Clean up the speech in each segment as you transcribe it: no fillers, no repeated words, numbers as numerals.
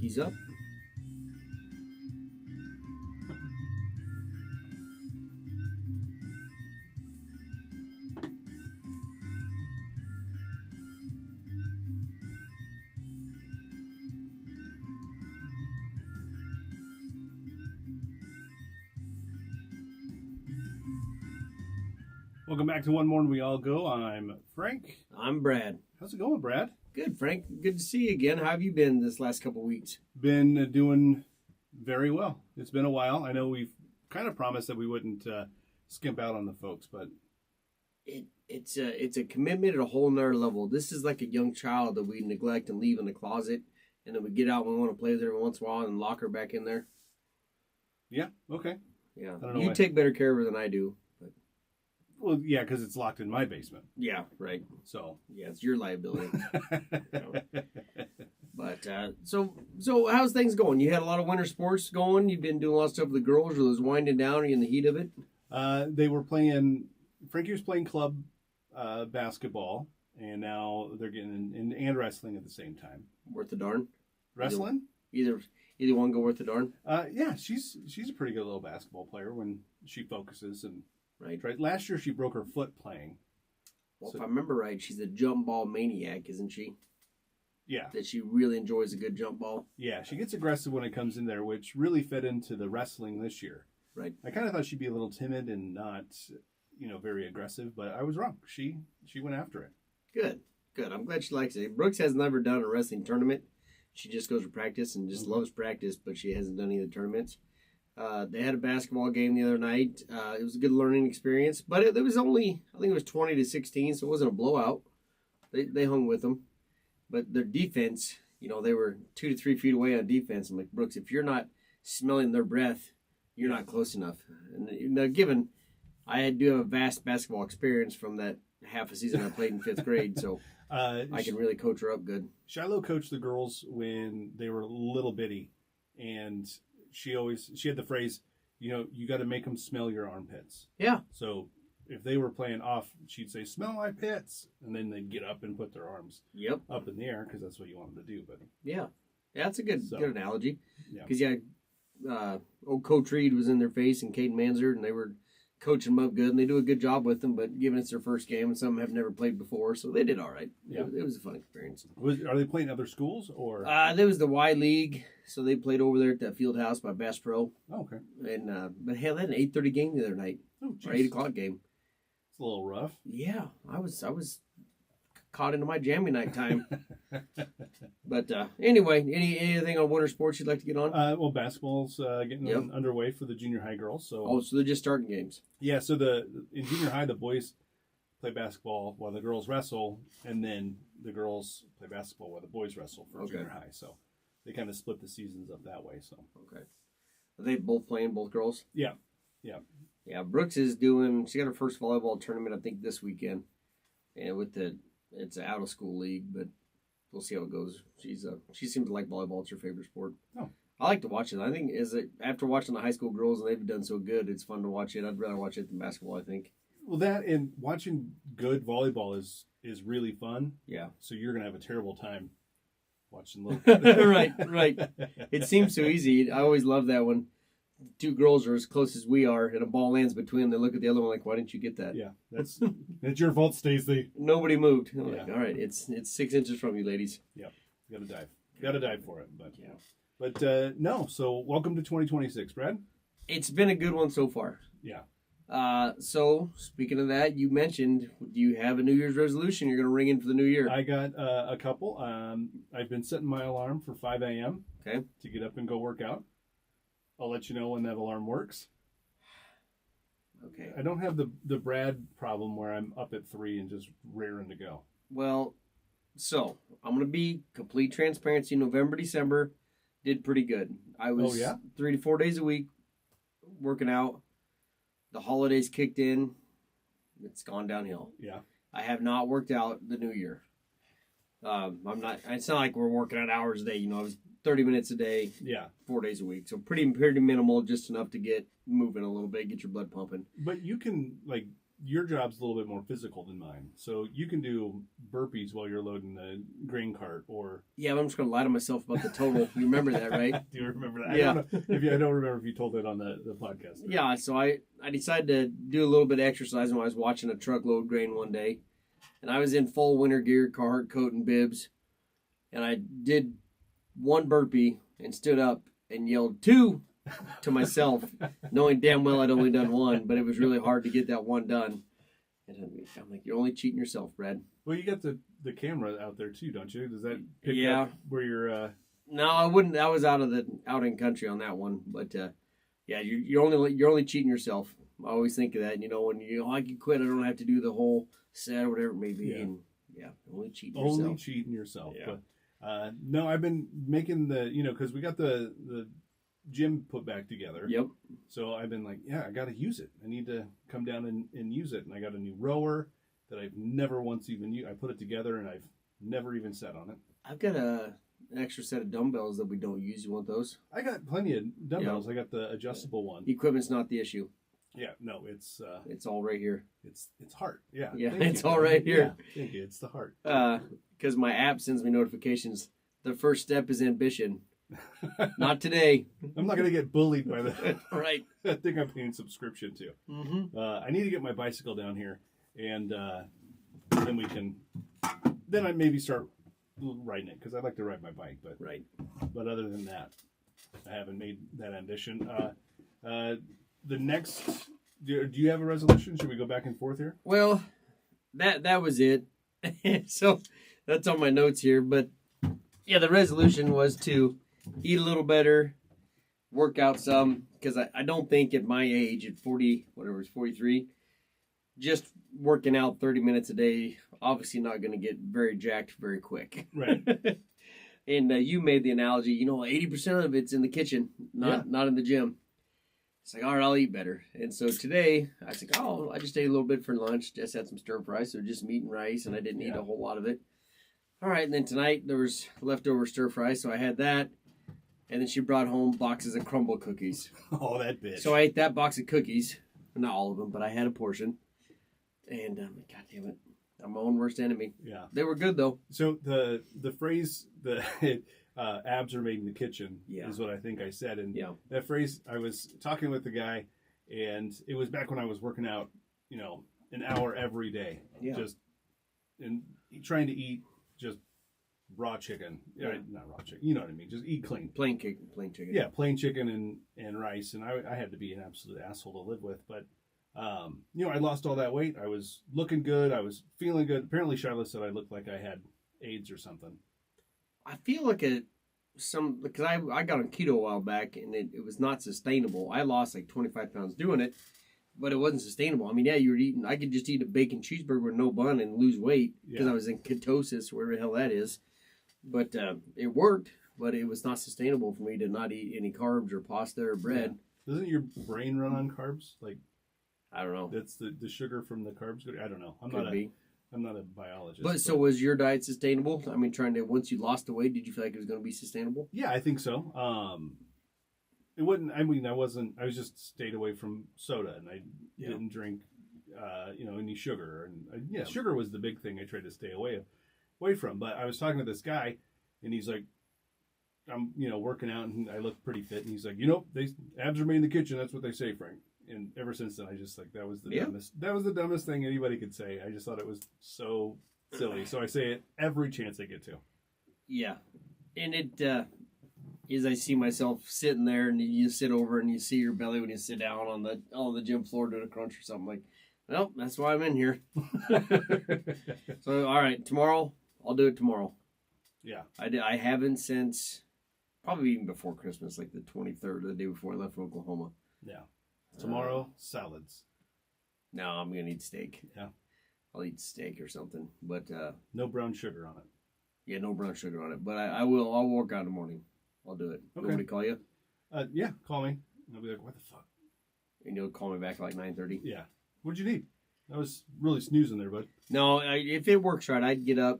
He's up. Welcome back to One More and We All Go. I'm Frank. I'm Brad. How's it going, Brad? Good, Frank. Good to see you again. How have you been this last couple of weeks? Been doing very well. It's been a while. I know we've kind of promised that we wouldn't skimp out on the folks, but It's a commitment at a whole nother level. This is like a young child that we neglect and leave in the closet, and then we get out when we want to play with her every once in a while and lock her back in there. yeah, okay. Yeah, I don't know you why. take better care of her than I do. But Well, yeah, because it's locked in my basement. yeah, right. So. Yeah, it's your liability. But so how's things going? You had a lot of winter sports going. You've been doing a lot of stuff with the girls. Or was winding down? Are you in the heat of it? They were playing. Frankie was playing club basketball, and now they're getting and wrestling at the same time. Worth the darn. Wrestling? Either one go worth the darn. Yeah, she's a pretty good little basketball player when she focuses and. Right. Right. Last year she broke her foot playing. Well, So- if I remember right, she's a jump ball maniac, isn't she? Yeah. That she really enjoys a good jump ball. Yeah, she gets aggressive when it comes in there, which really fed into the wrestling this year. Right. I kind of thought she'd be a little timid and not, very aggressive, but I was wrong. She went after it. Good. I'm glad she likes it. Brooks has never done a wrestling tournament. She just goes to practice and just loves practice, but she hasn't done any of the tournaments. They had a basketball game the other night. It was a good learning experience, but it was only, I think it was 20-16, so it wasn't a blowout. They hung with them. But their defense, they were 2 to 3 feet away on defense. I'm like, Brooks, if you're not smelling their breath, you're not close enough. And now, given I do have a vast basketball experience from that half a season I played in 5th grade, so I can really coach her up good. Shiloh coached the girls when they were little bitty, and she had the phrase, you got to make them smell your armpits. Yeah. So if they were playing off, she'd say, "Smell my pits," and then they'd get up and put their arms up in the air because that's what you want them to do. But yeah, that's a good analogy. Yeah. Because old Coach Reed was in their face and Caden Mansard, and they were coaching them up good, and they do a good job with them. But given it's their first game, and some have never played before, so they did all right. Yeah. It was a fun experience. Are they playing other schools or? There was the Y League, so they played over there at that field house by Bass Pro. Oh, okay. And but hell, they had an 8:30 game the other night, Oh, or geez. 8 o'clock game. It's a little rough. Yeah, I was caught into my jammy night time. But anyway, anything on winter sports you'd like to get on? Well, basketball's getting underway for the junior high girls. So So they're just starting games. yeah, so in junior high the boys play basketball while the girls wrestle, and then the girls play basketball while the boys wrestle for junior high. So they kind of split the seasons up that way. So Okay. Are they both playing, both girls? yeah. Yeah, Brooks is doing. She got her first volleyball tournament, I think, this weekend, and it's an out of school league, but we'll see how it goes. She seems to like volleyball; it's her favorite sport. Oh. I like to watch it. I think after watching the high school girls and they've done so good, it's fun to watch it. I'd rather watch it than basketball. I think. Well, that and watching good volleyball is really fun. Yeah. So you're gonna have a terrible time watching little. Right. It seems so easy. I always love that when two girls are as close as we are and a ball lands between them. They look at the other one like, "Why didn't you get that?" Yeah, it's your fault, Stacey. Nobody moved. I'm like, Yeah. all right, it's 6 inches from you, ladies. Yep, gotta dive for it. But Yeah. but no. So welcome to 2026, Brad. It's been a good one so far. Yeah. So speaking of that, you mentioned, do you have a New Year's resolution you're going to ring in for the new year? I got a couple. I've been setting my alarm for 5 a.m. Okay. To get up and go work out. I'll let you know when that alarm works. Okay. I don't have the Brad problem where I'm up at 3 and just raring to go. Well, so I'm going to be complete transparency. November, December did pretty good. I was 3 to 4 days a week working out. The holidays kicked in. It's gone downhill. Yeah. I have not worked out the new year. I'm not. It's not like we're working out hours a day. You know, I was 30 minutes a day, Yeah. 4 days a week. So pretty minimal, just enough to get moving a little bit, get your blood pumping. But you can, like, your job's a little bit more physical than mine. So you can do burpees while you're loading the grain cart, or Yeah, but I'm just going to lie to myself about the total. You remember that, right? do you remember that? Yeah. I don't remember if you told it on the podcast. Yeah, so I decided to do a little bit of exercise when I was watching a truck load grain one day. And I was in full winter gear, Carhartt coat and bibs. And I did one burpee and stood up and yelled 2 to myself, knowing damn well I'd only done one, but it was really hard to get that one done. And I'm like, you're only cheating yourself, Brad. Well, you got the camera out there too, don't you? Does that pick Yeah. up where you're? No, I wouldn't. I was out in country on that one, but yeah, you're only cheating yourself. I always think of that. When I can quit, I don't have to do the whole set or whatever it may be. Yeah. And yeah, only cheating yourself. Only cheating yourself. Yeah. But no, I've been making because we got the gym put back together. Yep. So I've been like, I got to use it. I need to come down and use it. And I got a new rower that I've never once even used. I put it together and I've never even sat on it. I've got an extra set of dumbbells that we don't use. You want those? I got plenty of dumbbells. I got the adjustable one. Equipment's not the issue. Yeah, no, it's all right here. it's heart. Yeah, Yeah, thank it's you. all right here. Yeah, thank you. It's the heart. Because my app sends me notifications. The first step is ambition. Not today. I'm not gonna get bullied by the Right. that thing I'm paying subscription to. Mm-hmm. I need to get my bicycle down here, and then we can. Then I maybe start riding it because I like to ride my bike. Right. But other than that, I haven't made that ambition. The next, do you have a resolution? Should we go back and forth here? Well, that was it. So that's on my notes here. But yeah, the resolution was to eat a little better, work out some, because I don't think at my age, at 43, just working out 30 minutes a day, obviously not going to get very jacked very quick. Right. And you made the analogy, 80% of it's in the kitchen, not in the gym. It's like, all right, I'll eat better. And so today, I was like, I just ate a little bit for lunch. Just had some stir fry, so just meat and rice, and I didn't eat a whole lot of it. All right, and then tonight there was leftover stir fry, so I had that. And then she brought home boxes of crumble cookies. Oh, that bitch. So I ate that box of cookies. Not all of them, but I had a portion. And God damn it, I'm my own worst enemy. Yeah. They were good though. So the phrase abs are made in the kitchen Yeah. is what I think I said. And Yeah. that phrase, I was talking with the guy, and it was back when I was working out, an hour every day. Yeah. Just and trying to eat just raw chicken. Yeah. Not raw chicken. You know what I mean? Just eat clean. Plain chicken. Yeah, plain chicken and rice. And I had to be an absolute asshole to live with. But, I lost all that weight. I was looking good. I was feeling good. Apparently, Charlotte said I looked like I had AIDS or something. I feel like because I got on keto a while back and it was not sustainable. I lost like 25 pounds doing it, but it wasn't sustainable. I mean, yeah, I could just eat a bacon cheeseburger with no bun and lose weight because I was in ketosis, wherever the hell that is. But it worked, but it was not sustainable for me to not eat any carbs or pasta or bread. Yeah. Doesn't your brain run on carbs? Like, I don't know. that's the sugar from the carbs. I don't know. Could be. I'm not a biologist. But so was your diet sustainable? I mean, once you lost the weight, did you feel like it was going to be sustainable? Yeah, I think so. It wouldn't. I mean, I was just stayed away from soda, and I didn't drink, any sugar. And sugar was the big thing I tried to stay away from. But I was talking to this guy, and he's like, I'm, working out, and I look pretty fit. And he's like, abs are made in the kitchen. That's what they say, Frank. And ever since then, I just that was the dumbest. That was the dumbest thing anybody could say. I just thought it was so silly. So I say it every chance I get to. Yeah, and it is. I see myself sitting there, and you sit over, and you see your belly when you sit down on the gym floor doing a crunch or something like. Well, that's why I'm in here. So all right, tomorrow I'll do it tomorrow. Yeah, I haven't since probably even before Christmas, like the 23rd, the day before I left for Oklahoma. Yeah. Tomorrow, salads. No, I'm gonna eat steak. Yeah, I'll eat steak or something, but no brown sugar on it. Yeah, no brown sugar on it. But I'll work out in the morning. I'll do it. Okay. Want me to call you? Yeah, call me. And I'll be like, what the fuck? And you'll call me back at like 9:30. Yeah. What'd you need? I was really snoozing there, bud. No, if it works right, I'd get up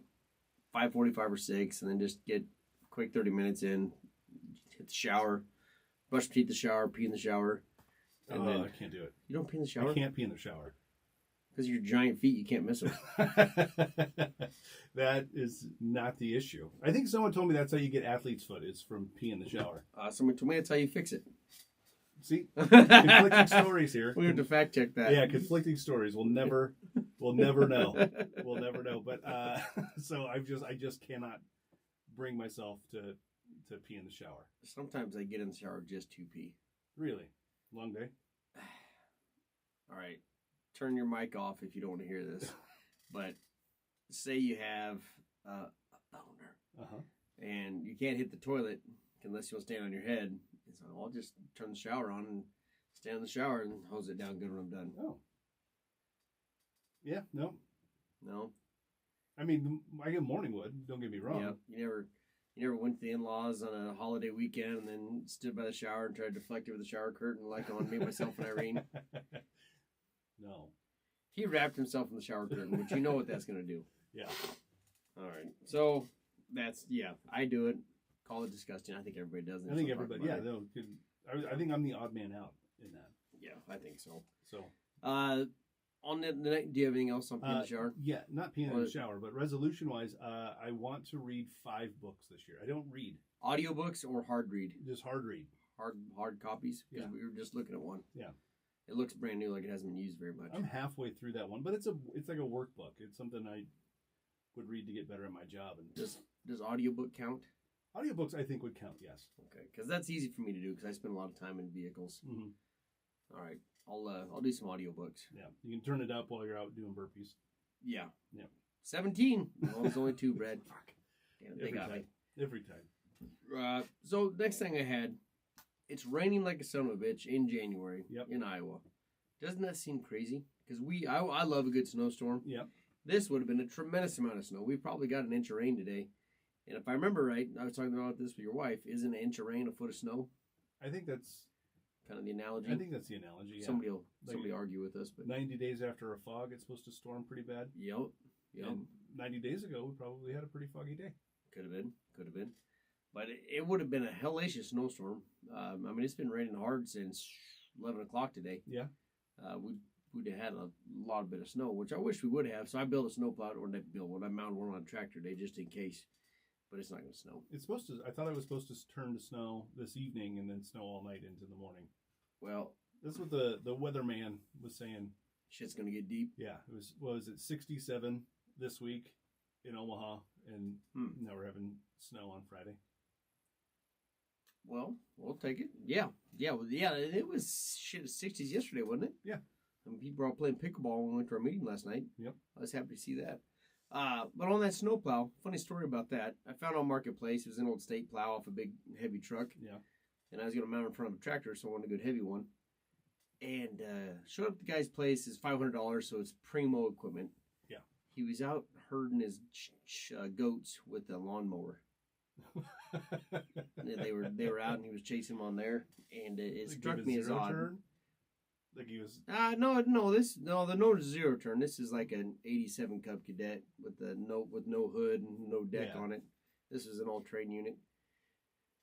5:45 or 6, and then just get a quick 30 minutes in, hit the shower, brush my teeth in the shower, pee in the shower. And then, I can't do it. You don't pee in the shower? I can't pee in the shower. Because your giant feet, you can't miss them. That is not the issue. I think someone told me that's how you get athlete's foot, is from pee in the shower. Someone told me that's how you fix it. See, conflicting stories here. We have to fact check that. Yeah, conflicting stories. We'll never know. We'll never know. But so I just cannot bring myself to pee in the shower. Sometimes I get in the shower just to pee. Really? Long day? All right. Turn your mic off if you don't want to hear this. But say you have a boner, and you can't hit the toilet unless you want to stand on your head. So I'll just turn the shower on and stand in the shower and hose it down good when I'm done. Oh. Yeah, no. I mean, I get morning wood, don't get me wrong. Yeah, you never went to the in-laws on a holiday weekend and then stood by the shower and tried to deflect it with a shower curtain like on me, myself, and Irene. No. He wrapped himself in the shower curtain, which you know what that's going to do. Yeah. All right. So that's, I do it. Call it disgusting. I think everybody does it. I think everybody, I think I'm the odd man out in that. Yeah, I think so. So, on the night, do you have anything else on peeing in the shower? Yeah, not peeing in the shower, but resolution-wise, I want to read 5 books this year. I don't read. Audiobooks or hard read? Just hard read. Hard copies? Because we were just looking at one. Yeah. It looks brand new, like it hasn't been used very much. I'm halfway through that one, but it's like a workbook. It's something I would read to get better at my job. And does audiobook count? Audiobooks, I think, would count, yes. Okay, because that's easy for me to do because I spend a lot of time in vehicles. Mm-hmm. All right, I'll do some audiobooks. Yeah, you can turn it up while you're out doing burpees. Yeah. 17. Well, it's only 2, Brad. Fuck. Damn, they got me. Every time. So next thing I had, it's raining like a son of a bitch in January in Iowa. Doesn't that seem crazy? Because I love a good snowstorm. Yep. This would have been a tremendous amount of snow. We probably got an inch of rain today. And if I remember right, I was talking about this with your wife, isn't an inch of rain a foot of snow? I think that's kind of the analogy. I think that's the analogy, yeah. Somebody argue with us. But 90 days after a fog, it's supposed to storm pretty bad. Yep. And 90 days ago, we probably had a pretty foggy day. Could have been. But it would have been a hellacious snowstorm. I mean, it's been raining hard since 11 o'clock today. Yeah. We'd have had a bit of snow, which I wish we would have. So I built a snowplow, I mounted one on a tractor today just in case. But it's not going to snow. It's supposed to. I thought it was supposed to turn to snow this evening and then snow all night into the morning. Well, that's what the weatherman was saying. Shit's going to get deep. Yeah, it was. What was it? 67 this week in Omaha, and now we're having snow on Friday. Well, we'll take it. Yeah. It was 60s yesterday, wasn't it? Yeah. And people were all playing pickleball when we went to our meeting last night. Yep. I was happy to see that. But on that snowplow, funny story about that. I found on Marketplace, it was an old state plow off a big heavy truck. Yeah. And I was going to mount it in front of a tractor, so I wanted a good heavy one. And showed up at the guy's place. It's $500, so it's primo equipment. Yeah. He was out herding his goats with a lawnmower. They were out, and he was chasing them on there. And it struck me as odd. Turn? Like he was. The no zero turn. This is like an '87 Cub Cadet with no hood and no deck on it. This is an all-terrain unit.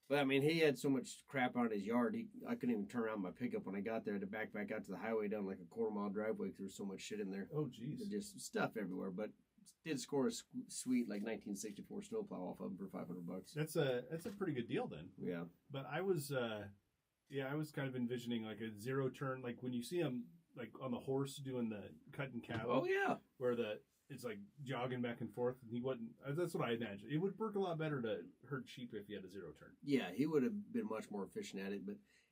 But I mean, he had so much crap on his yard. I couldn't even turn around my pickup when I got there. I had to back out to the highway down like a quarter-mile driveway because there was so much shit in there. Oh, jeez. Just stuff everywhere. But did score a sweet like 1964 snowplow off of him for $500. That's a pretty good deal then. Yeah. But I was. I was kind of envisioning like a zero turn, like when you see him like on the horse doing the cutting cattle. Oh yeah, where it's like jogging back and forth, and he wasn't. That's what I imagined. It would work a lot better to herd sheep if he had a zero turn. Yeah, he would have been much more efficient at it.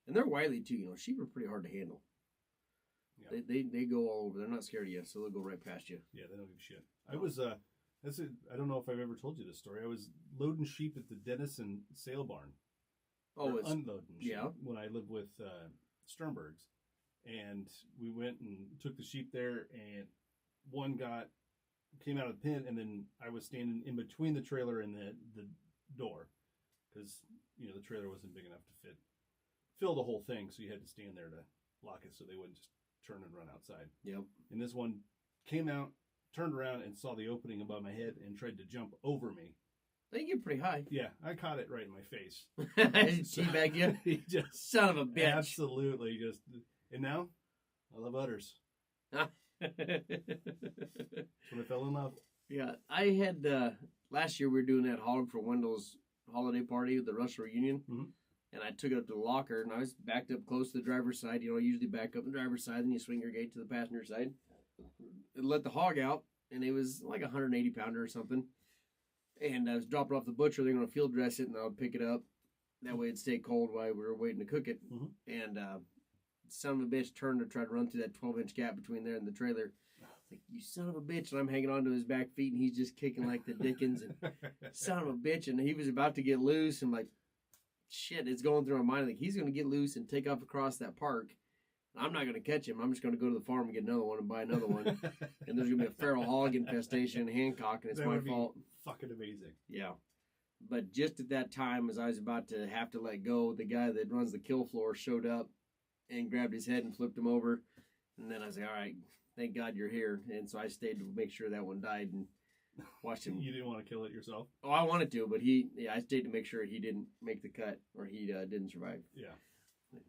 And they're wily too. You know, sheep are pretty hard to handle. Yeah. They go all over. They're not scared of you, so they'll go right past you. Yeah, they don't give a shit. I was I don't know if I've ever told you this story. I was loading sheep at the Denison sale barn. Oh, it's unloading sheep when I lived with Sternbergs, and we went and took the sheep there, and one came out of the pen, and then I was standing in between the trailer and the door because the trailer wasn't big enough to fill the whole thing, so you had to stand there to lock it so they wouldn't just turn and run outside. Yep. And this one came out, turned around, and saw the opening above my head and tried to jump over me. They get pretty high. Yeah, I caught it right in my face. Teabag you? He just son of a bitch. Absolutely. And now, I love udders. That's when I fell in love. Yeah, I had last year we were doing that hog for Wendell's holiday party with the Russell reunion, and I took it up to the locker, and I was backed up close to the driver's side. You know, I usually back up the driver's side, then you swing your gate to the passenger side, and let the hog out, and it was like a 180 pounder or something. And I was dropping off the butcher. They're going to field dress it, and I would pick it up. That way it'd stay cold while we were waiting to cook it. And son of a bitch turned to try to run through that 12-inch gap between there and the trailer. It's like, you son of a bitch. And I'm hanging onto his back feet, and he's just kicking like the Dickens. And son of a bitch. And he was about to get loose. And like, shit, it's going through my mind. Like, he's going to get loose and take off across that park. I'm not going to catch him. I'm just going to go to the farm and get another one and buy another one. And there's going to be a feral hog infestation in Hancock, and it's my fault. Fucking amazing. Yeah. But just at that time, as I was about to have to let go, the guy that runs the kill floor showed up and grabbed his head and flipped him over. And then I was like, all right, thank God you're here. And so I stayed to make sure that one died and watched him. You didn't want to kill it yourself? Oh, I wanted to, but I stayed to make sure he didn't make the cut or he didn't survive. Yeah.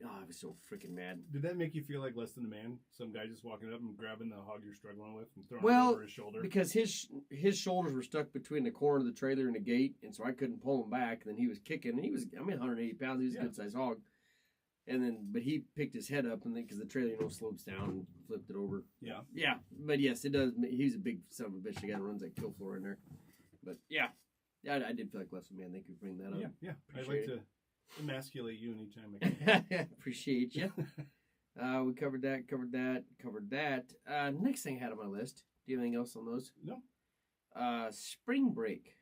Oh, I was so freaking mad. Did that make you feel like less than a man? Some guy just walking up and grabbing the hog you're struggling with and throwing it over his shoulder? Because his shoulders were stuck between the corner of the trailer and the gate, and so I couldn't pull him back. And then he was kicking, and 180 pounds. He was a good-sized hog. And then, but he picked his head up, and then because the trailer, slopes down and flipped it over. Yeah. Yeah, but yes, it does. He's a big son of a bitch. The guy that runs that kill floor in there. But yeah, I did feel like less than a man. Thank you for bringing that up. Yeah. I'd like to emasculate you anytime I can. Appreciate you. We covered that. Next thing I had on my list. Do you have anything else on those? No. Spring break.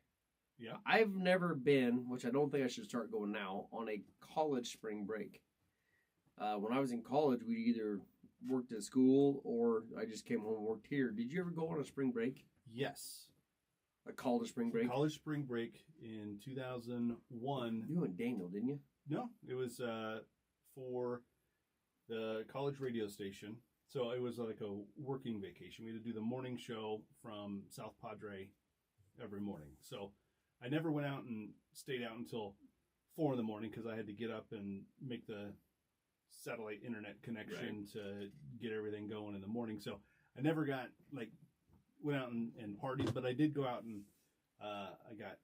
Yeah. I've never been, which I don't think I should start going now, on a college spring break. When I was in college, we either worked at school or I just came home and worked here. Did you ever go on a spring break? Yes. A college spring break? College spring break in 2001. You and Daniel, didn't you? No, it was for the college radio station. So it was like a working vacation. We had to do the morning show from South Padre every morning. So I never went out and stayed out until 4 a.m. because I had to get up and make the satellite internet connection to get everything going in the morning. So I never went out and partied, but I did go out and I got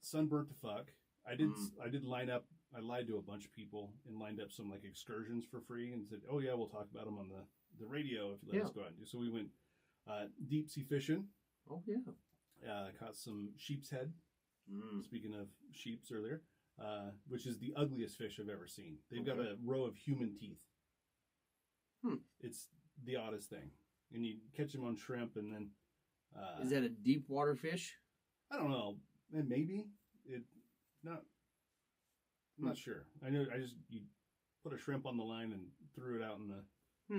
sunburnt to fuck. I did line up. I lied to a bunch of people and lined up some like excursions for free and said, "Oh yeah, we'll talk about them on the radio if you let us go out and do." So we went deep sea fishing. Oh yeah. Caught some sheep's head. Speaking of sheeps earlier, which is the ugliest fish I've ever seen. They've got a row of human teeth. It's the oddest thing. And you catch them on shrimp and then... is that a deep water fish? I don't know. Maybe. I'm not sure. I know you put a shrimp on the line and threw it out in the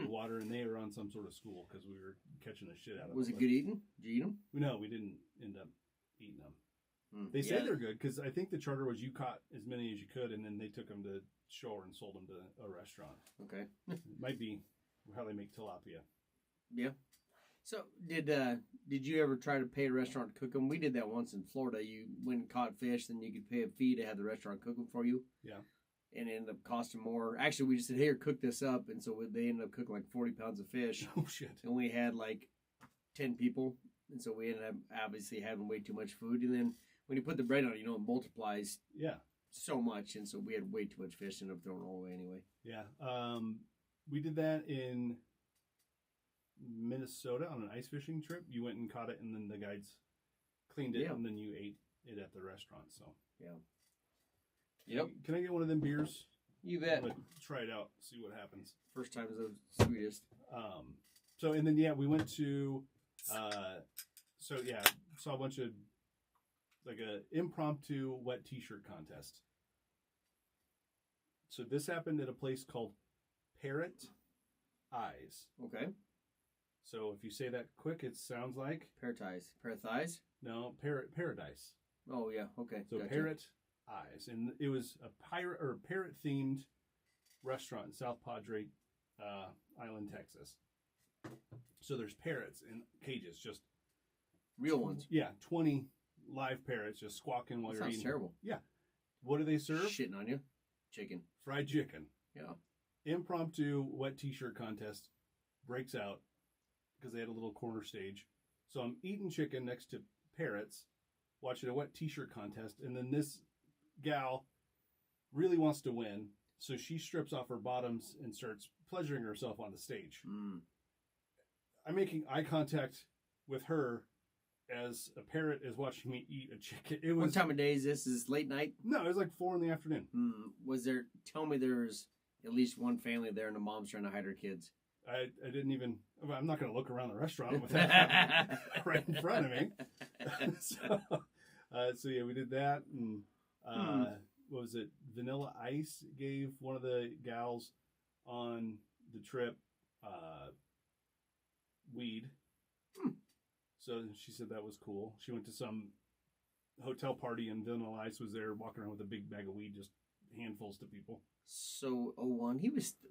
water, and they were on some sort of school because we were catching the shit out of them. Was it good eating? Did you eat them? No, we didn't end up eating them. They say they're good because I think the charter was you caught as many as you could, and then they took them to shore and sold them to a restaurant. Okay. It might be how they make tilapia. Yeah. So did you ever try to pay a restaurant to cook them? We did that once in Florida. You went and caught fish, then you could pay a fee to have the restaurant cook them for you. Yeah. And it ended up costing more. Actually, we just said, "Here, cook this up," and so they ended up cooking like 40 pounds of fish. Oh shit! And we had like 10 people, and so we ended up obviously having way too much food. And then when you put the bread on it, it multiplies. Yeah. So much, and so we had way too much fish and ended up throwing it all away anyway. Yeah. We did that in Minnesota on an ice fishing trip. You went and caught it, and then the guides cleaned it, and then you ate it at the restaurant. So yeah. Yep. Can I get one of them beers? You bet. I'm gonna try it out, see what happens. First time is the sweetest. So and then we went to saw a bunch of like a impromptu wet t-shirt contest. So this happened at a place called Parrot Eyes. Okay. So if you say that quick, it sounds like Paradise. Paradise? No, Paradise. Oh yeah, okay. So gotcha. Parrot Eyes, and it was a parrot themed restaurant in South Padre Island, Texas. So there's parrots in cages, just real ones. Yeah, 20 live parrots just squawking while you're eating. Sounds terrible. Yeah. What do they serve? Shitting on you. Chicken. because they had a little corner stage. So I'm eating chicken next to parrots, watching a wet t-shirt contest, and then this gal really wants to win, so she strips off her bottoms and starts pleasuring herself on the stage. Mm. I'm making eye contact with her as a parrot is watching me eat a chicken. It was What time of day is this? Is this late night? No, it was like 4 PM. Was there? Tell me there's at least one family there, and the mom's trying to hide her kids. I didn't even. I'm not going to look around the restaurant with that right in front of me. So yeah, we did that, and what was it? Vanilla Ice gave one of the gals on the trip weed. So she said that was cool. She went to some hotel party, and Vanilla Ice was there walking around with a big bag of weed, just handfuls to people. So 01,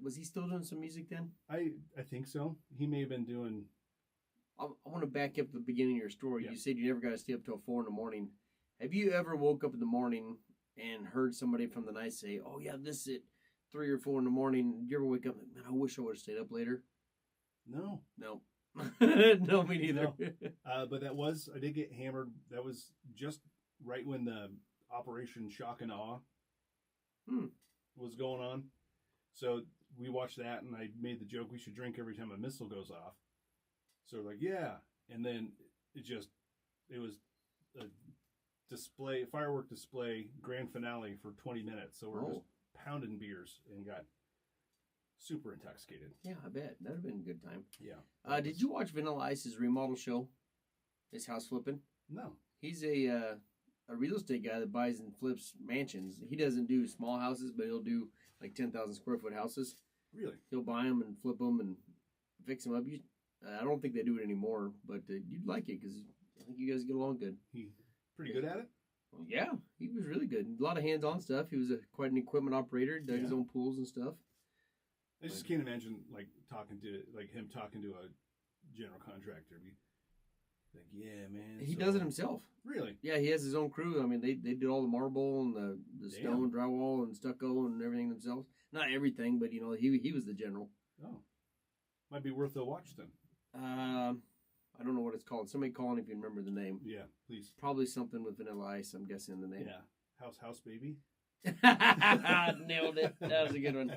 was he still doing some music then? I think so. He may have been doing. I want to back up the beginning of your story. Yeah. You said you never got to stay up till 4 AM. Have you ever woke up in the morning and heard somebody from the night say, "Oh yeah, this is at 3 or 4 AM"? You ever wake up and, man, I wish I would have stayed up later? No. No, no, me neither. No. But I did get hammered. That was just right when the Operation Shock and Awe was going on. So we watched that, and I made the joke we should drink every time a missile goes off. So we're like, yeah. And then it was a firework display, grand finale for 20 minutes. So we're just pounding beers and got super intoxicated. Yeah, I bet. That would have been a good time. Yeah. Did you watch Vanilla Ice's remodel show? His house flipping? No. He's a real estate guy that buys and flips mansions. He doesn't do small houses, but he'll do like 10,000 square foot houses. Really? He'll buy them and flip them and fix them up. I don't think they do it anymore, but you'd like it because I think you guys get along good. He pretty good at it? Well, yeah, he was really good. A lot of hands-on stuff. He was quite an equipment operator. Dug his own pools and stuff. I just can't imagine talking to a general contractor. Like, yeah, man. He does it himself. Really? Yeah, he has his own crew. I mean, they did all the marble and the stone drywall and stucco and everything themselves. Not everything, but he was the general. Oh, might be worth a watch then. I don't know what it's called. Somebody call in if you remember the name. Yeah, please. Probably something with Vanilla Ice. I'm guessing the name. Yeah, House Baby. Nailed it. That was a good one.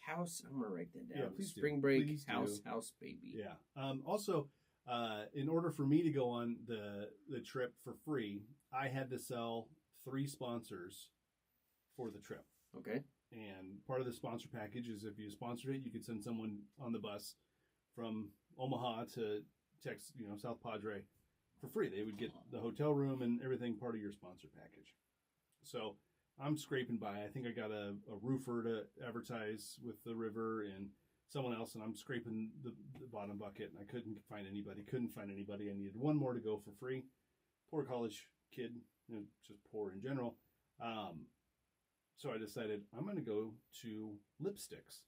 House. I'm gonna write that down. Yeah, please Spring do. break. Please House Baby. Yeah. Also, in order for me to go on the trip for free, I had to sell 3 sponsors for the trip. Okay. And part of the sponsor package is if you sponsored it, you could send someone on the bus from Omaha to South Padre for free. They would get the hotel room and everything part of your sponsor package. So I'm scraping by. I think I got a roofer to advertise with the river and someone else, and I'm scraping the bottom bucket, and I couldn't find anybody. I needed one more to go for free. Poor college kid, just poor in general. So I decided I'm going to go to Lipsticks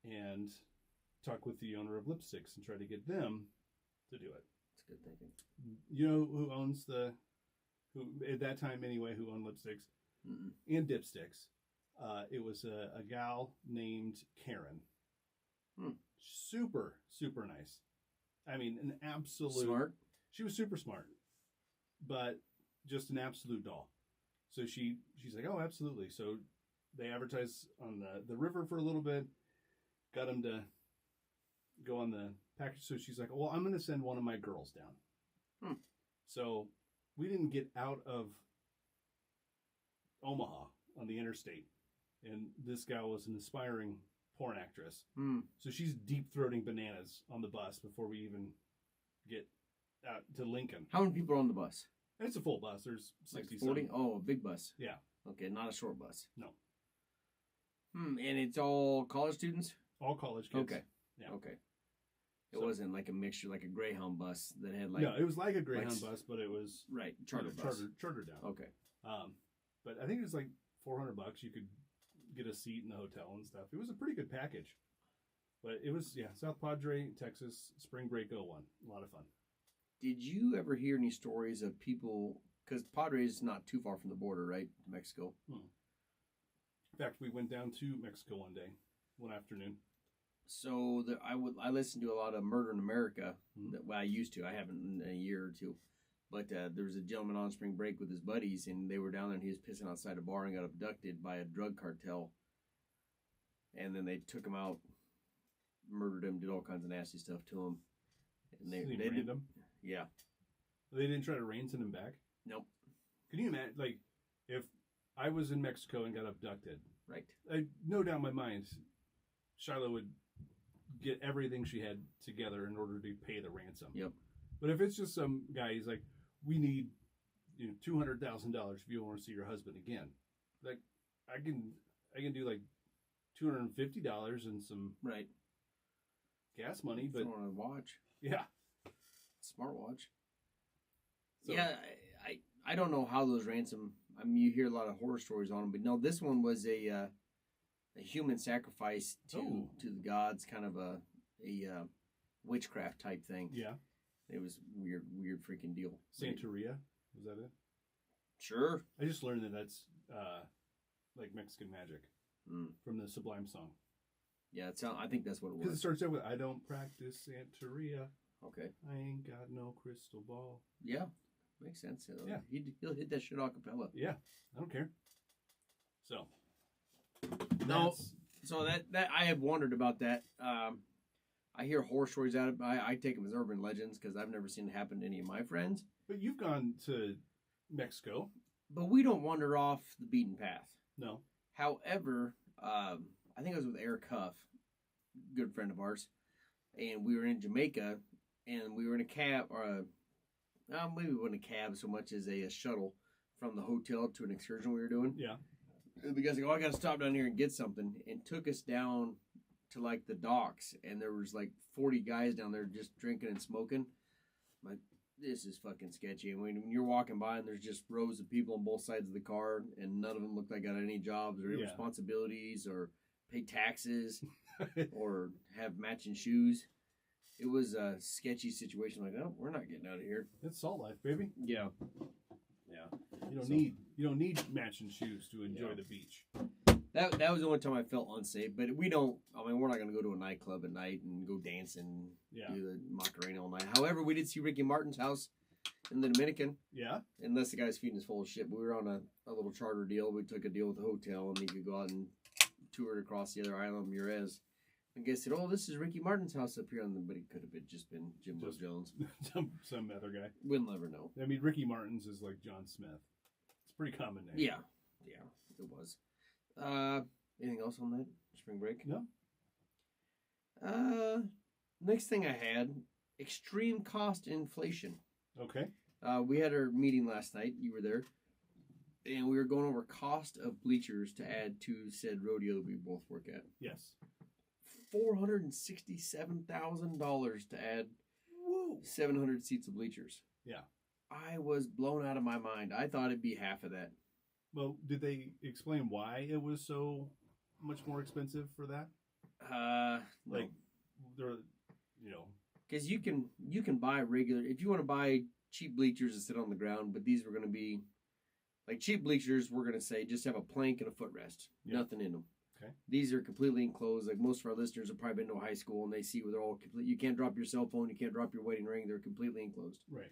and talk with the owner of Lipsticks and try to get them to do it. That's good thinking. You know who owns who at that time anyway, who owned Lipsticks and Dipsticks? It was a gal named Karen. Super, super nice. I mean, an absolute... Smart? She was super smart, but just an absolute doll. So she's like, oh, absolutely. So they advertised on the river for a little bit, got them to go on the package. So she's like, well, I'm going to send one of my girls down. So we didn't get out of Omaha on the interstate. And this gal was an aspiring porn actress. So she's deep-throating bananas on the bus before we even get out to Lincoln. How many people are on the bus? And it's a full bus. There's 60 like 40? Oh, a big bus. Yeah. Okay, not a short bus. No. And it's all college students? All college kids. Okay. Yeah. Okay. It wasn't like a mixture, like a Greyhound bus that had like... No, it was like a Greyhound bus, but it was... Right, charter bus. Chartered down. Okay. But I think it was like $400. You could get a seat in the hotel and stuff. It was a pretty good package. But it was, South Padre, Texas, spring break 01. A lot of fun. Did you ever hear any stories of people, because Padre is not too far from the border, right, to Mexico? In fact, we went down to Mexico one afternoon. So I listen to a lot of Murder in America. Mhm. Well, I used to. I haven't in a year or two. But there was a gentleman on spring break with his buddies, and they were down there, and he was pissing outside a bar and got abducted by a drug cartel. And then they took him out, murdered him, did all kinds of nasty stuff to him. And they ran him. Yeah. They didn't try to ransom him back. Nope. Can you imagine, like, if I was in Mexico and got abducted? Right. No doubt in my mind, Shiloh would get everything she had together in order to pay the ransom. Yep. But if it's just some guy, he's like, we need $200,000 if you want to see your husband again. Like, I can do like $250 and some right gas money, but on a watch. Yeah. Smartwatch. So, yeah, I don't know how those ransom. I mean, you hear a lot of horror stories on them, but no, this one was a human sacrifice to the gods, kind of a witchcraft type thing. Yeah. It was weird freaking deal. Santeria, was that it? Sure. I just learned that that's like Mexican magic from the Sublime song. Yeah, I think that's what it was. Because it starts out with, I don't practice Santeria. Okay. I ain't got no crystal ball. Yeah, makes sense. Yeah. He'll hit that shit a cappella. Yeah, I don't care. So. No. So that I have wondered about that. I hear horror stories out of it. I take them as urban legends because I've never seen it happen to any of my friends. But you've gone to Mexico. But we don't wander off the beaten path. No. However, I think I was with Eric Huff, good friend of ours, and we were in Jamaica, and we were in a cab, or maybe it wasn't a cab so much as a shuttle from the hotel to an excursion we were doing. Yeah. And the guy's like, I got to stop down here and get something, and took us down to like the docks, and there was like 40 guys down there just drinking and smoking. I'm like, this is fucking sketchy. And when you're walking by and there's just rows of people on both sides of the car, and none of them look like got any jobs or any responsibilities or pay taxes or have matching shoes. It was a sketchy situation. Like, oh, we're not getting out of here. It's salt life, baby. Yeah. Yeah. You don't need matching shoes to enjoy the beach. That was the only time I felt unsafe. But we don't. I mean, we're not going to go to a nightclub at night and go dance and do the Macarena all night. However, we did see Ricky Martin's house in the Dominican. Yeah. Unless the guy's feeding us full of shit. But we were on a little charter deal. We took a deal with the hotel, and he could go out and tour across the other island of Mures. And guy said, "Oh, this is Ricky Martin's house up here," but it could have just been Jimbo Jones. Some other guy. We'll never know. I mean, Ricky Martin's is like John Smith. It's a pretty common name. Yeah, it was. Anything else on that spring break? No. Next thing I had, extreme cost inflation. Okay. We had our meeting last night. You were there. And we were going over cost of bleachers to add to said rodeo that we both work at. Yes. $467,000 to add 700 seats of bleachers. Yeah. I was blown out of my mind. I thought it'd be half of that. Well, did they explain why it was so much more expensive for that? Like, they're, because you can buy regular, if you want to buy cheap bleachers to sit on the ground, but these were going to be like cheap bleachers. We're going to say just have a plank and a footrest, nothing in them. Okay. These are completely enclosed. Like most of our listeners have probably been to high school and they see where they're all complete. You can't drop your cell phone. You can't drop your wedding ring. They're completely enclosed. Right.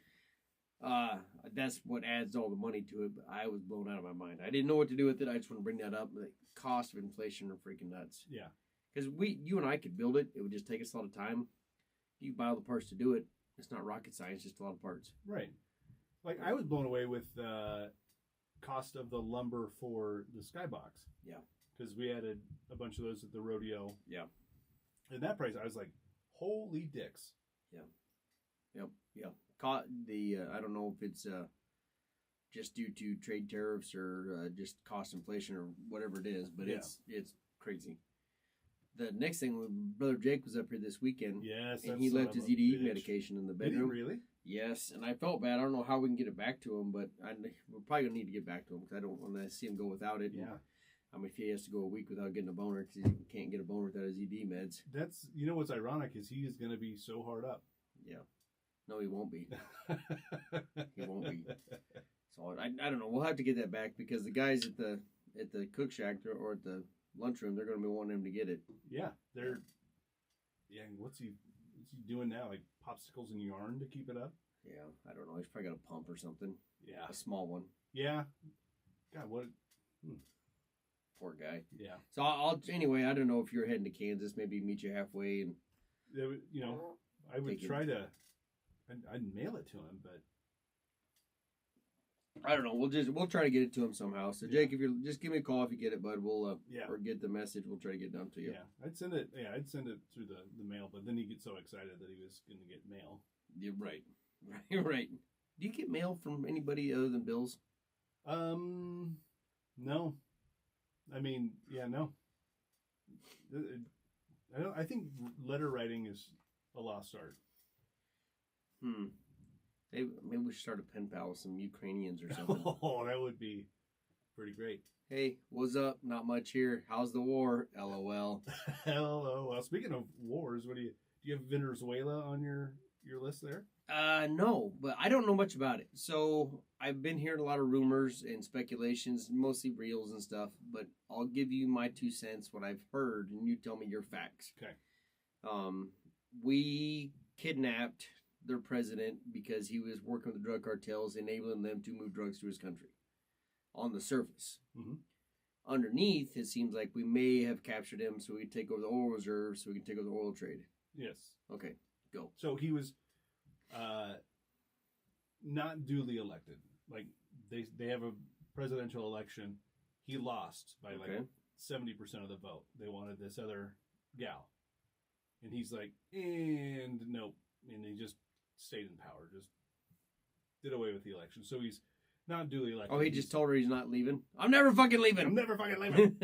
That's what adds all the money to it. But I was blown out of my mind. I didn't know what to do with it. I just want to bring that up. The cost of inflation are freaking nuts. Yeah. Because you and I could build it. It would just take us a lot of time. You buy all the parts to do it. It's not rocket science. Just a lot of parts. Right. Like I was blown away with the cost of the lumber for the skybox. Yeah. Because we added a bunch of those at the rodeo. Yeah. And that price, I was like, holy dicks. Yeah. Yep. Yeah. I don't know if it's just due to trade tariffs or just cost inflation or whatever it is, but it's crazy. The next thing, Brother Jake was up here this weekend. Yes. And he left his ED medication in the bedroom. Did he really? Yes, and I felt bad. I don't know how we can get it back to him, but we're probably going to need to get back to him because I don't want to see him go without it. Yeah. I mean, if he has to go a week without getting a boner because he can't get a boner without his ED meds. That's, what's ironic is he is going to be so hard up. Yeah. No, he won't be. He won't be. So I don't know. We'll have to get that back because the guys at the cook shack or at the lunchroom, they're going to be wanting him to get it. Yeah, they're Yeah, what's he doing now? Like popsicles and yarn to keep it up? Yeah, I don't know. He's probably got a pump or something. Yeah. A small one. Yeah. God, what? Poor guy. Yeah. So anyway, I don't know if you're heading to Kansas, maybe meet you halfway and I would try to I'd mail it to him, but I don't know. We'll try to get it to him somehow. So Jake, if you're just give me a call if you get it, bud. We'll or get the message. We'll try to get it down to you. Yeah, I'd send it. Yeah, I'd send it through the mail. But then he gets so excited that he was going to get mail. You're right. Right. Do you get mail from anybody other than Bill's? No. I mean, yeah, no. I think letter writing is a lost art. Maybe we should start a pen pal with some Ukrainians or something. Oh, that would be pretty great. Hey, what's up? Not much here. How's the war? LOL. LOL. Speaking of wars, do you have Venezuela on your list there? No, but I don't know much about it. So I've been hearing a lot of rumors and speculations, mostly reels and stuff, but I'll give you my 2 cents, what I've heard, and you tell me your facts. Okay. We kidnapped their president because he was working with the drug cartels, enabling them to move drugs to his country. On the surface. Mm-hmm. Underneath, it seems like we may have captured him so we could take over the oil reserves, so we can take over the oil trade. Yes. Okay, go. So he was not duly elected. Like they have a presidential election. He lost by like 70% of the vote. They wanted this other gal. And he's like, and nope. And he just stayed in power, just did away with the election. So he's not duly elected. Oh, he just told her he's not leaving? I'm never fucking leaving. I'm never fucking leaving.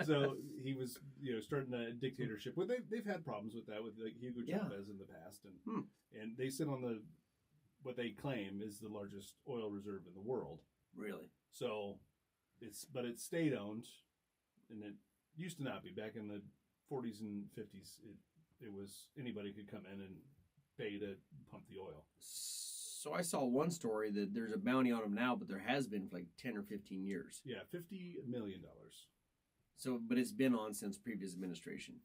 so he was, starting a dictatorship. Well, they've had problems with that with like Hugo Chavez in the past, and they sit on what they claim is the largest oil reserve in the world. Really? So it's state owned, and it used to not be. Back in the 40s and 50s, it was anybody could come in and pay to pump the oil. So I saw one story that there's a bounty on him now, but there has been for like 10 or 15 years. Yeah, $50 million. So, but it's been on since previous administration.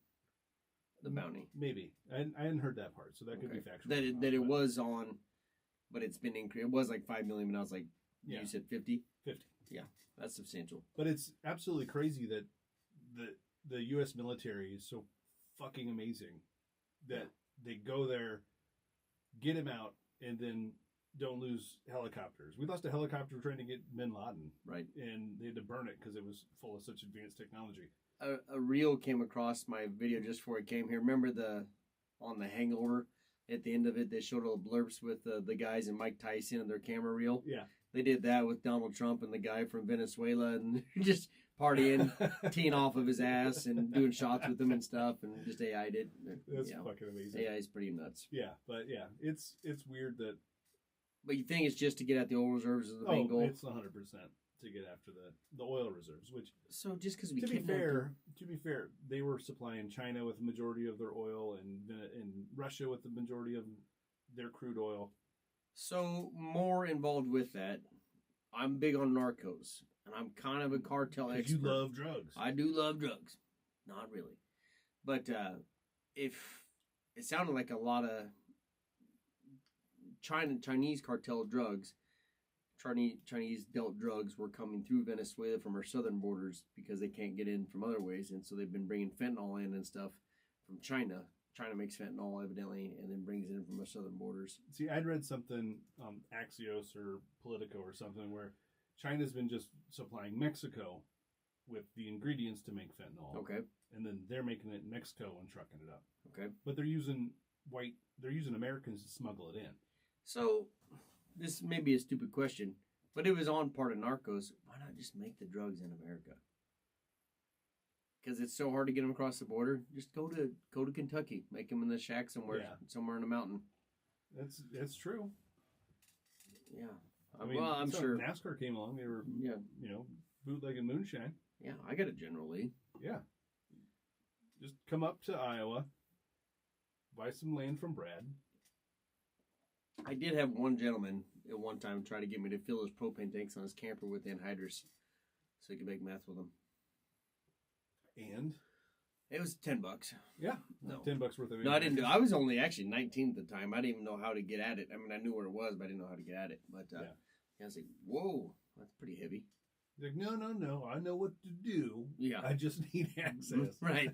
The bounty. Maybe. I hadn't heard that part, so that could be factual. That it was on, but it's been increased. It was like 5 million, but now it's like, you said 50? 50. Yeah, that's substantial. But it's absolutely crazy that the U.S. military is so fucking amazing that they go there, get him out, and then don't lose helicopters. We lost a helicopter trying to get Bin Laden. Right. And they had to burn it because it was full of such advanced technology. A reel came across my video just before it came here. Remember on The Hangover, at the end of it, they showed all the blurbs with the guys and Mike Tyson and their camera reel? Yeah. They did that with Donald Trump and the guy from Venezuela and just partying, teeing off of his ass and doing shots with him and stuff and just AI'd it. That's fucking amazing. AI is pretty nuts. Yeah, but yeah, it's weird that... But you think it's just to get at the oil reserves is the main goal? It's 100% to get after the oil reserves, which... So just because to be fair, they were supplying China with the majority of their oil and Russia with the majority of their crude oil. So more involved with that. I'm big on Narcos, and I'm kind of a cartel expert. You love drugs. I do love drugs. Not really. But if it sounded like a lot of Chinese cartel drugs, Chinese dealt drugs were coming through Venezuela from our southern borders because they can't get in from other ways, and so they've been bringing fentanyl in and stuff from China. China makes fentanyl, evidently, and then brings it in from our southern borders. See, I'd read something, Axios or Politico or something, where China's been just supplying Mexico with the ingredients to make fentanyl. Okay. And then they're making it in Mexico and trucking it up. Okay. But they're using Americans to smuggle it in. So, this may be a stupid question, but it was on part of Narcos. Why not just make the drugs in America? Because it's so hard to get them across the border. Just go to Kentucky, make them in the shack somewhere in a mountain. That's true. Yeah, I mean, I'm sure NASCAR came along. They were bootlegging moonshine. Yeah, I got it generally. Yeah, just come up to Iowa, buy some land from Brad. I did have one gentleman at one time try to get me to fill his propane tanks on his camper with anhydrous, so he could make meth with them. And It was $10. Yeah, No. $10 worth of. No, I didn't do. I was only actually 19 at the time. I didn't even know how to get at it. I mean, I knew where it was, but I didn't know how to get at it. But Yeah. I was like, "Whoa, that's pretty heavy." Like, no, I know what to do. Yeah. I just need access. Right.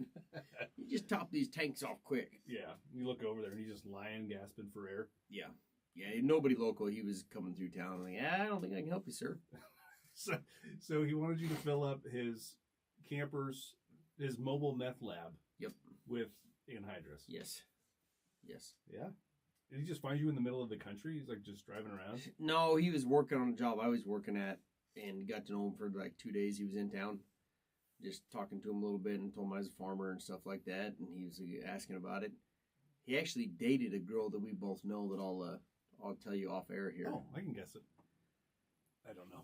You just top these tanks off quick. Yeah, you look over there and he's just lying, gasping for air. Yeah. Yeah, nobody local. He was coming through town. I'm like, I don't think I can help you, sir. So he wanted you to fill up his his mobile meth lab. Yep. With anhydrous. Yes. Yes. Yeah. Did he just find you in the middle of the country? He's like just driving around? No, he was working on a job I was working at and got to know him for like 2 days. He was in town. Just talking to him a little bit and told him I was a farmer and stuff like that. And he was asking about it. He actually dated a girl that we both know that I'll tell you off air here. Oh, I can guess it. I don't know.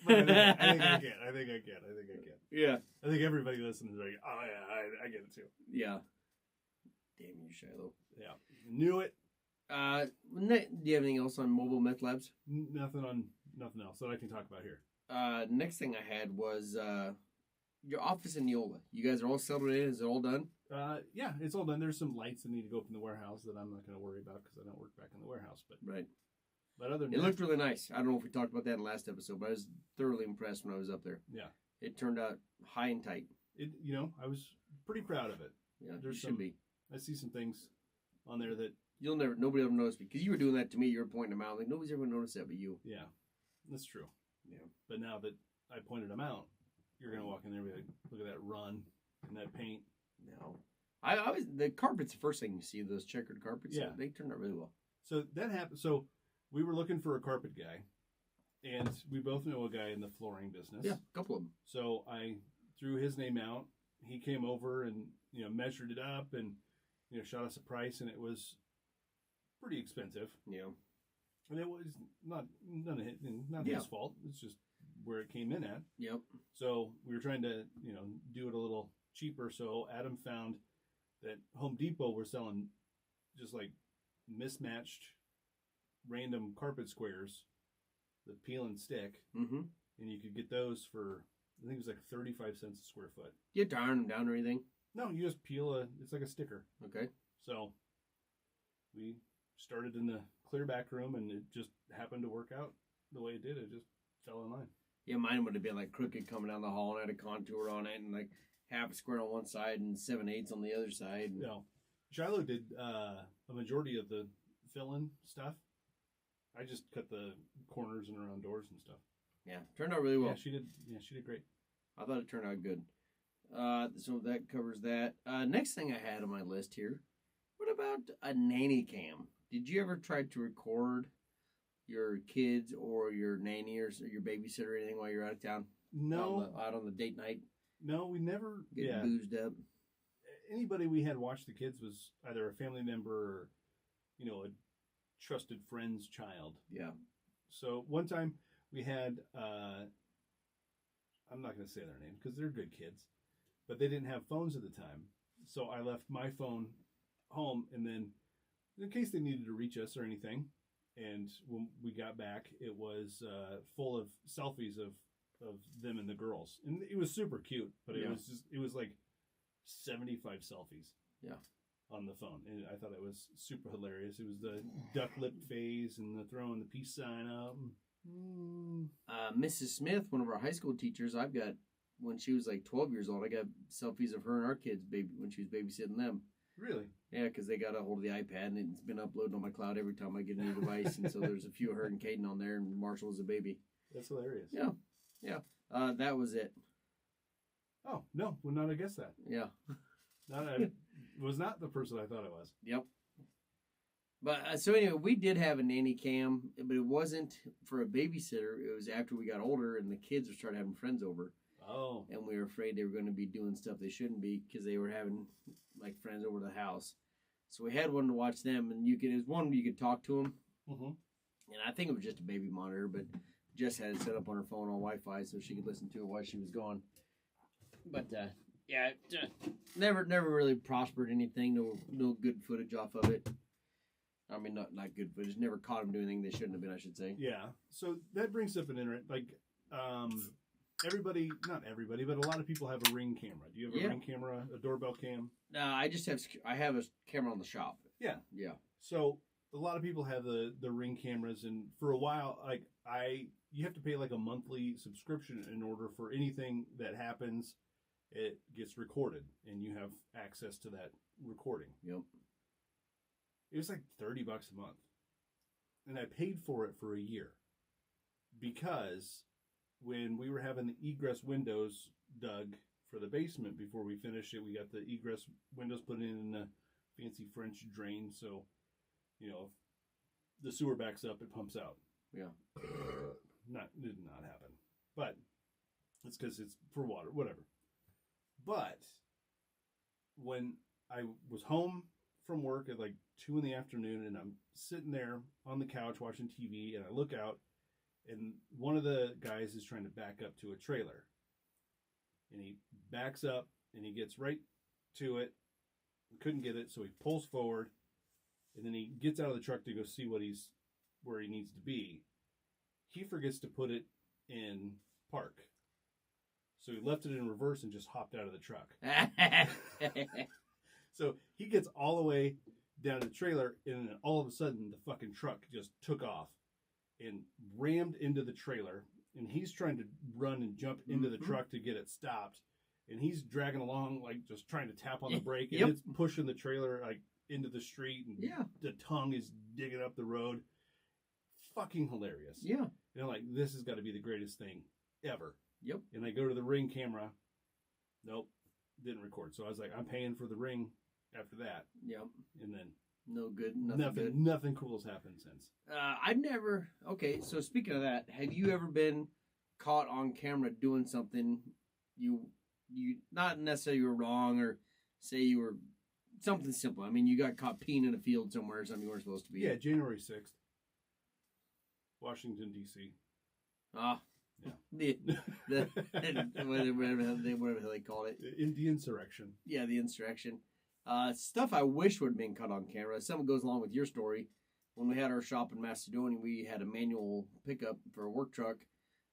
But I think I can. Yeah. I think everybody listening is like, oh yeah, I get it too. Yeah. Damn you, Shiloh. Yeah. Knew it. Do you have anything else on mobile meth labs? Nothing else that I can talk about here. Next thing I had was your office in Neola. You guys are all settled in. Is it all done? Yeah, it's all done. There's some lights that need to go up in the warehouse that I'm not going to worry about because I don't work back in the warehouse. But right. But other than it looked really nice. I don't know if we talked about that in the last episode, but I was thoroughly impressed when I was up there. Yeah. It turned out high and tight. I was pretty proud of it. Yeah, you should be. I see some things on there that nobody ever noticed because you were doing that to me. You were pointing them out. Like nobody's ever noticed that but you. Yeah, that's true. Yeah. But now that I pointed them out, you're gonna walk in there and be like, look at that run and that paint. No. I was the carpet's the first thing you see, those checkered carpets. Yeah. They turned out really well. So that happened. So we were looking for a carpet guy, and we both know a guy in the flooring business. Yeah, a couple of them. So I threw his name out. He came over and measured it up and shot us a price, and it was pretty expensive. Yeah. And it was not his fault. It's just where it came in at. Yep. So we were trying to do it a little cheaper. So Adam found that Home Depot were selling just like mismatched random carpet squares that peel and stick. Mm-hmm. And you could get those for, I think it was like 35 cents a square foot. You have to iron them down or anything? No, you just peel it's like a sticker. Okay. So we started in the clear back room and it just happened to work out the way it did. It just fell in line. Yeah, mine would have been like crooked coming down the hall and had a contour on it and like half a square on one side and 7/8 on the other side. No. Shiloh did a majority of the fill-in stuff. I just cut the corners and around doors and stuff. Yeah, turned out really well. Yeah, she did great. I thought it turned out good. So that covers that. Next thing I had on my list here, what about a nanny cam? Did you ever try to record your kids or your nanny or your babysitter or anything while you're out of town? No. Out on the date night? No, we never. Getting boozed up? Anybody we had watch the kids was either a family member or, a trusted friend's child. Yeah. So one time we had, I'm not going to say their name because they're good kids, but they didn't have phones at the time. So I left my phone home, and then in case they needed to reach us or anything, and when we got back, it was full of selfies of them and the girls, and it was super cute. But it was like 75 selfies. Yeah. On the phone, and I thought it was super hilarious. It was the duck lip phase and the throwing the peace sign up. Mrs. Smith, one of our high school teachers, I've got when she was like 12 years old. I got selfies of her and our kids when she was babysitting them. Really? Yeah, because they got a hold of the iPad and it's been uploaded on my cloud every time I get a new device, and so there's a few of her and Caden on there, and Marshall was a baby. That's hilarious. Yeah. That was it. Oh no, would not have guessed that. Yeah. Was not the person I thought it was. Yep. But so anyway, we did have a nanny cam, but it wasn't for a babysitter. It was after we got older and the kids started having friends over. Oh. And we were afraid they were going to be doing stuff they shouldn't be because they were having like friends over the house. So we had one to watch them, and it was one you could talk to them. Mm-hmm. And I think it was just a baby monitor, but Jess had it set up on her phone on Wi-Fi so she could listen to it while she was gone. But never really prospered anything. No good footage off of it. I mean, not good footage. Never caught them doing anything they shouldn't have been, I should say. Yeah. So that brings up an interest. Like, everybody, not everybody, but a lot of people have a Ring camera. Do you have a Ring camera, a doorbell cam? No, I have a camera on the shop. Yeah. Yeah. So a lot of people have the Ring cameras, and for a while, you have to pay like a monthly subscription in order for anything that happens, it gets recorded, and you have access to that recording. Yep. It was like $30 a month, and I paid for it for a year because when we were having the egress windows dug for the basement before we finished it, we got the egress windows put in a fancy French drain, so if the sewer backs up, it pumps out. Yeah. Did not happen. But it's because it's for water, whatever. But when I was home from work at like 2 p.m, and I'm sitting there on the couch watching TV, and I look out, and one of the guys is trying to back up to a trailer. And he backs up, and he gets right to it. Couldn't get it, so he pulls forward, and then he gets out of the truck to go see where he needs to be. He forgets to put it in park. So he left it in reverse and just hopped out of the truck. So he gets all the way down to the trailer, and then all of a sudden the fucking truck just took off and rammed into the trailer. And he's trying to run and jump into the truck to get it stopped. And he's dragging along, like just trying to tap on the brake. And it's pushing the trailer like into the street. And the tongue is digging up the road. Fucking hilarious. Yeah. And I'm like, this has got to be the greatest thing ever. Yep. And I go to the Ring camera. Nope. Didn't record. So I was like, I'm paying for the Ring after that. Yep. And then no good. Nothing cool has happened since. I've never. Okay, so speaking of that, have you ever been caught on camera doing something you not necessarily you were wrong, or say you were something simple? I mean, you got caught peeing in a field somewhere or something you weren't supposed to be. Yeah, January 6th. Washington, D.C. Ah. Yeah. Whatever they called it. The insurrection. Yeah, the insurrection. Stuff I wish would have been caught on camera. Something goes along with your story. When we had our shop in Macedonia, we had a manual pickup for a work truck.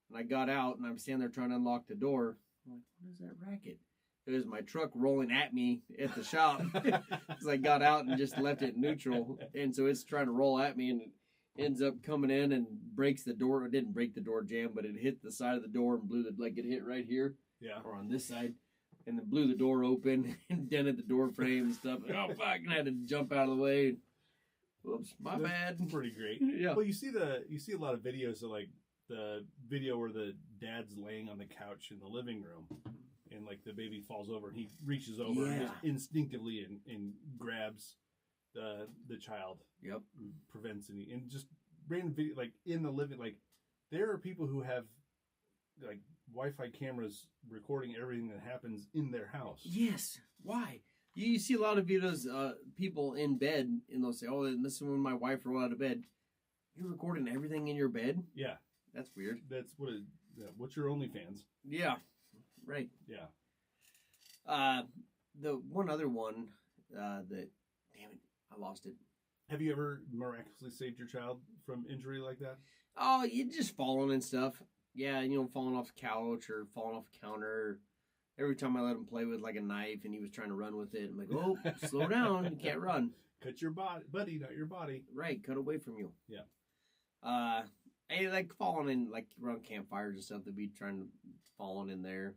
And I got out, and I'm standing there trying to unlock the door. I'm like, what is that racket? It was my truck rolling at me at the shop. Because I got out and just left it neutral. And so it's trying to roll at me, and it ends up coming in and breaks the door. It didn't break the door jamb, but it hit the side of the door and blew it hit right here. Yeah. Or on this side. And then blew the door open and dented the door frame and stuff. Oh, fuck. And I had to jump out of the way. Whoops, my bad. Pretty great. Yeah. Well, you see a lot of videos of like the video where the dad's laying on the couch in the living room, and like the baby falls over, and he reaches over and just instinctively and grabs the child. Yep. Prevents any, and just random video like in the living, like there are people who have like Wi-Fi cameras recording everything that happens in their house. Yes. Why? You see a lot of videos, people in bed, and they'll say, "Oh, this is when my wife rolled out of bed." You're recording everything in your bed? Yeah. That's weird. That's what's your OnlyFans? Yeah. Right. Yeah. The one other one that, damn it, I lost it. Have you ever miraculously saved your child from injury like that? Oh, you just falling and stuff. Yeah, falling off the couch or falling off the counter. Every time I let him play with like a knife and he was trying to run with it, I'm like, oh, slow down. You can't run. Cut your buddy, not your body. Right, cut away from you. Yeah. I like falling in, like around campfires and stuff, they'd be falling in there.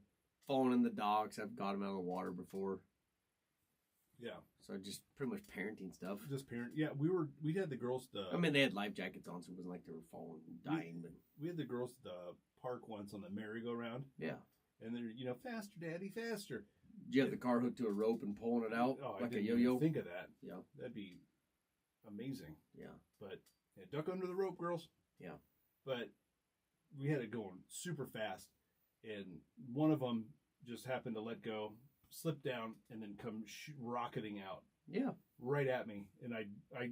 Falling in the docks. I've got him out of the water before. Yeah. So just pretty much parenting stuff. Yeah, we had the girls I mean, they had life jackets on, so it wasn't like they were falling and dying. But we had the girls at the park once on the merry-go-round. Yeah. And they're, faster, Daddy, faster. Did you have the car hooked to a rope and pulling it out like a yo-yo? Think of that. Yeah. That'd be amazing. Yeah. But duck under the rope, girls. Yeah. But we had it going super fast, and one of them just happened to let go, slip down, and then come rocketing out. Yeah. Right at me. And I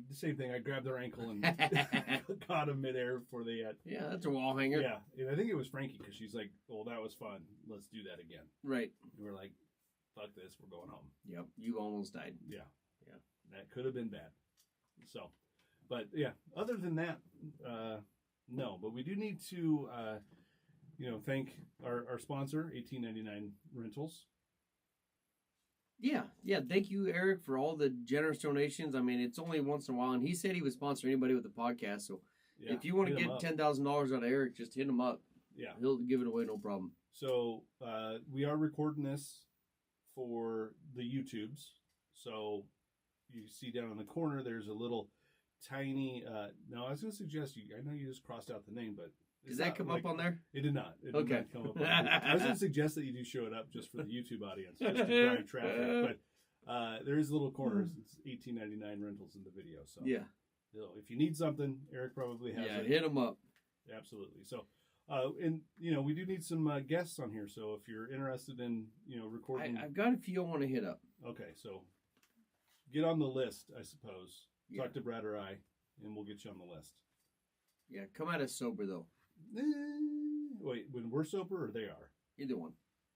the same thing. I grabbed their ankle and caught them midair before they had. Yeah, that's a wall hanger. Yeah. And I think it was Frankie, because she's like, well, that was fun. Let's do that again. Right. And we're like, fuck this. We're going home. Yep. You almost died. Yeah. Yeah. That could have been bad. So, but yeah, other than that, no. But we do need to thank our sponsor, 1899 Rentals. Yeah. Thank you, Eric, for all the generous donations. I mean, it's only once in a while, and he said he would sponsor anybody with the podcast. So if you want to get $10,000 out of Eric, just hit him up. Yeah, he'll give it away, no problem. So we are recording this for the YouTubes. So you see down in the corner, there's a little tiny. Now I was going to suggest I know you just crossed out the name, but does that come up on there? It did not. It did not come up on there. I was going to suggest that you do show it up just for the YouTube audience, just to drive traffic. But there is a little corner. It's $18.99 rentals in the video. So yeah, if you need something, Eric probably has it. Yeah, hit him up. Absolutely. So. And we do need some guests on here. So if you're interested in recording, I've got a few I want to hit up. Okay, so get on the list, I suppose. Yeah. Talk to Brad or I, and we'll get you on the list. Yeah, come at us sober though. Wait, when we're sober or they are? Either one.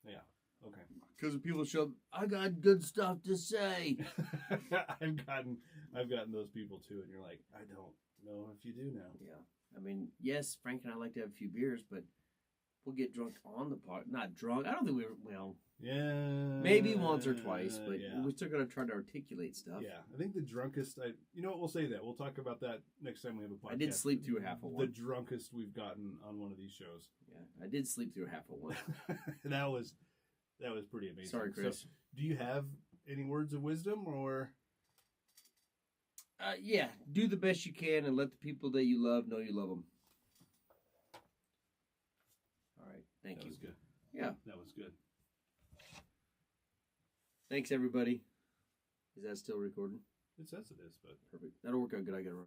Yeah. Okay. Because people show up, I got good stuff to say. I've gotten those people too, and you're like, I don't know if you do now. Yeah. I mean, yes, Frank and I like to have a few beers, but we'll get drunk on the pod. Not drunk. I don't think yeah, maybe once or twice, but yeah. we're still going to try to articulate stuff. Yeah, I think the drunkest, we'll say that. We'll talk about that next time we have a podcast. I did sleep through half of one. The drunkest we've gotten on one of these shows. Yeah, I did sleep through half of one. that was pretty amazing. Sorry, Chris. So, do you have any words of wisdom or... Yeah, do the best you can and let the people that you love know you love them. All right, thank you. That was good. Yeah. That was good. Thanks, everybody. Is that still recording? It says it is, but... Perfect. That'll work out good. I got to run.